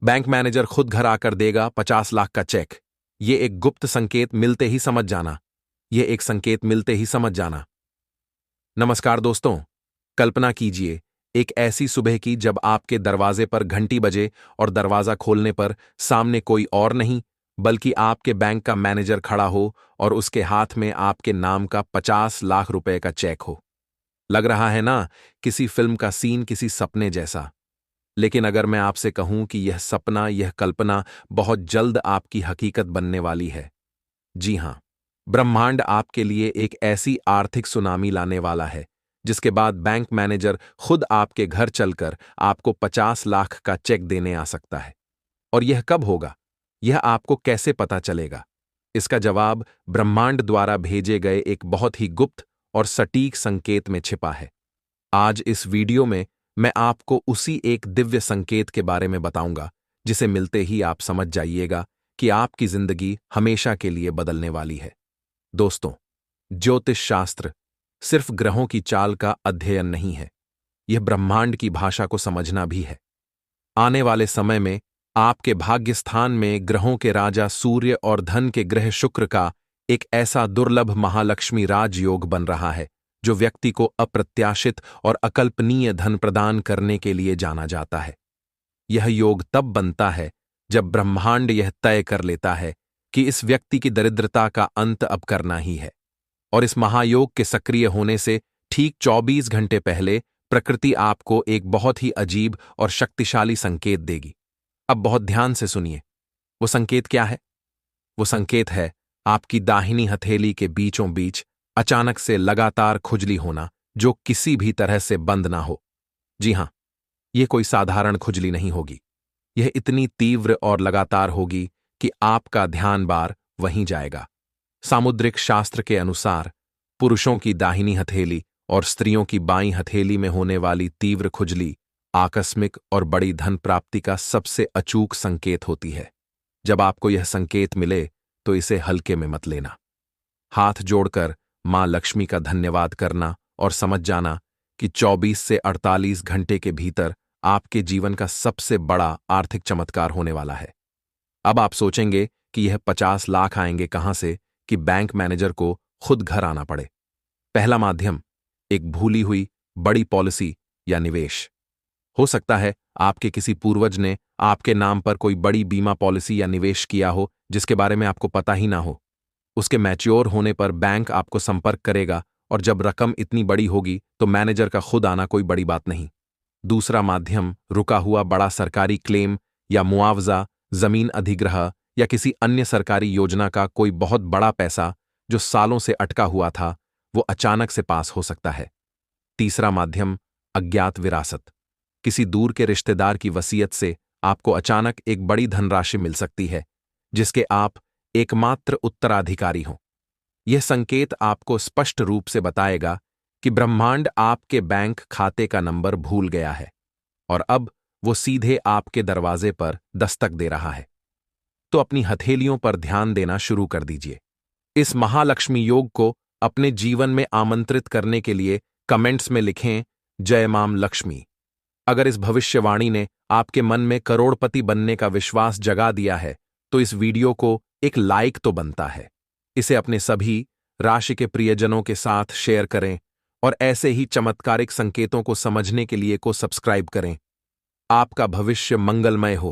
Bank manager खुद घर आकर देगा 50 लाख का चेक। ये एक गुप्त संकेत मिलते ही समझ जाना। ये एक संकेत मिलते ही समझ जाना। नमस्कार दोस्तों, कल्पना कीजिए एक ऐसी सुबह की जब आपके दरवाजे पर घंटी बजे और दरवाजा खोलने पर सामने कोई और नहीं बल्कि आपके बैंक का मैनेजर खड़ा हो और उसके हाथ में आपके नाम का 50 लाख रुपए का चेक हो। लग रहा है ना, किसी फिल्म का सीन, किसी सपने जैसा। लेकिन अगर मैं आपसे कहूं कि यह सपना, यह कल्पना बहुत जल्द आपकी हकीकत बनने वाली है। जी हां, ब्रह्मांड आपके लिए एक ऐसी आर्थिक सुनामी लाने वाला है जिसके बाद बैंक मैनेजर खुद आपके घर चलकर आपको 50 लाख का चेक देने आ सकता है। और यह कब होगा? यह आपको कैसे पता चलेगा? इसका जवाब ब्रह्मांड द्वारा भेजे गए एक बहुत ही गुप्त और सटीक संकेत में छिपा है। आज इस वीडियो में मैं आपको उसी एक दिव्य संकेत के बारे में बताऊंगा जिसे मिलते ही आप समझ जाइएगा कि आपकी जिंदगी हमेशा के लिए बदलने वाली है। दोस्तों, ज्योतिष शास्त्र सिर्फ ग्रहों की चाल का अध्ययन नहीं है, यह ब्रह्मांड की भाषा को समझना भी है। आने वाले समय में आपके भाग्य स्थान में ग्रहों के राजा सूर्य और धन के ग्रह शुक्र का एक ऐसा दुर्लभ महालक्ष्मी राजयोग बन रहा है जो व्यक्ति को अप्रत्याशित और अकल्पनीय धन प्रदान करने के लिए जाना जाता है। यह योग तब बनता है जब ब्रह्मांड यह तय कर लेता है कि इस व्यक्ति की दरिद्रता का अंत अब करना ही है। और इस महायोग के सक्रिय होने से ठीक 24 घंटे पहले प्रकृति आपको एक बहुत ही अजीब और शक्तिशाली संकेत देगी। अब बहुत ध्यान से सुनिए। वो संकेत क्या है? वो संकेत है आपकी दाहिनी हथेली के बीचों बीच अचानक से लगातार खुजली होना जो किसी भी तरह से बंद ना हो। जी हां, यह कोई साधारण खुजली नहीं होगी। यह इतनी तीव्र और लगातार होगी कि आपका ध्यान बार वहीं जाएगा। सामुद्रिक शास्त्र के अनुसार पुरुषों की दाहिनी हथेली और स्त्रियों की बाईं हथेली में होने वाली तीव्र खुजली आकस्मिक और बड़ी धन प्राप्ति का सबसे अचूक संकेत होती है। जब आपको यह संकेत मिले तो इसे हल्के में मत लेना। हाथ जोड़कर मां लक्ष्मी का धन्यवाद करना और समझ जाना कि 24 से 48 घंटे के भीतर आपके जीवन का सबसे बड़ा आर्थिक चमत्कार होने वाला है। अब आप सोचेंगे कि यह 50 लाख आएंगे कहां से कि बैंक मैनेजर को खुद घर आना पड़े। पहला माध्यम, एक भूली हुई बड़ी पॉलिसी या निवेश। हो सकता है आपके किसी पूर्वज ने आपके नाम पर कोई बड़ी बीमा पॉलिसी या निवेश किया हो जिसके बारे में आपको पता ही ना हो। उसके मैच्योर होने पर बैंक आपको संपर्क करेगा और जब रकम इतनी बड़ी होगी तो मैनेजर का खुद आना कोई बड़ी बात नहीं। दूसरा माध्यम, रुका हुआ बड़ा सरकारी क्लेम या मुआवजा, जमीन अधिग्रह या किसी अन्य सरकारी योजना का कोई बहुत बड़ा पैसा जो सालों से अटका हुआ था, वो अचानक से पास हो सकता है। तीसरा माध्यम, अज्ञात विरासत। किसी दूर के रिश्तेदार की वसीयत से आपको अचानक एक बड़ी धनराशि मिल सकती है जिसके आप एकमात्र उत्तराधिकारी हों। यह संकेत आपको स्पष्ट रूप से बताएगा कि ब्रह्मांड आपके बैंक खाते का नंबर भूल गया है और अब वो सीधे आपके दरवाजे पर दस्तक दे रहा है। तो अपनी हथेलियों पर ध्यान देना शुरू कर दीजिए। इस महालक्ष्मी योग को अपने जीवन में आमंत्रित करने के लिए कमेंट्स में लिखें, जय मां लक्ष्मी। अगर इस भविष्यवाणी ने आपके मन में करोड़पति बनने का विश्वास जगा दिया है तो इस वीडियो को एक लाइक तो बनता है। इसे अपने सभी राशि के प्रियजनों के साथ शेयर करें और ऐसे ही चमत्कारिक संकेतों को समझने के लिए सब्सक्राइब करें। आपका भविष्य मंगलमय हो।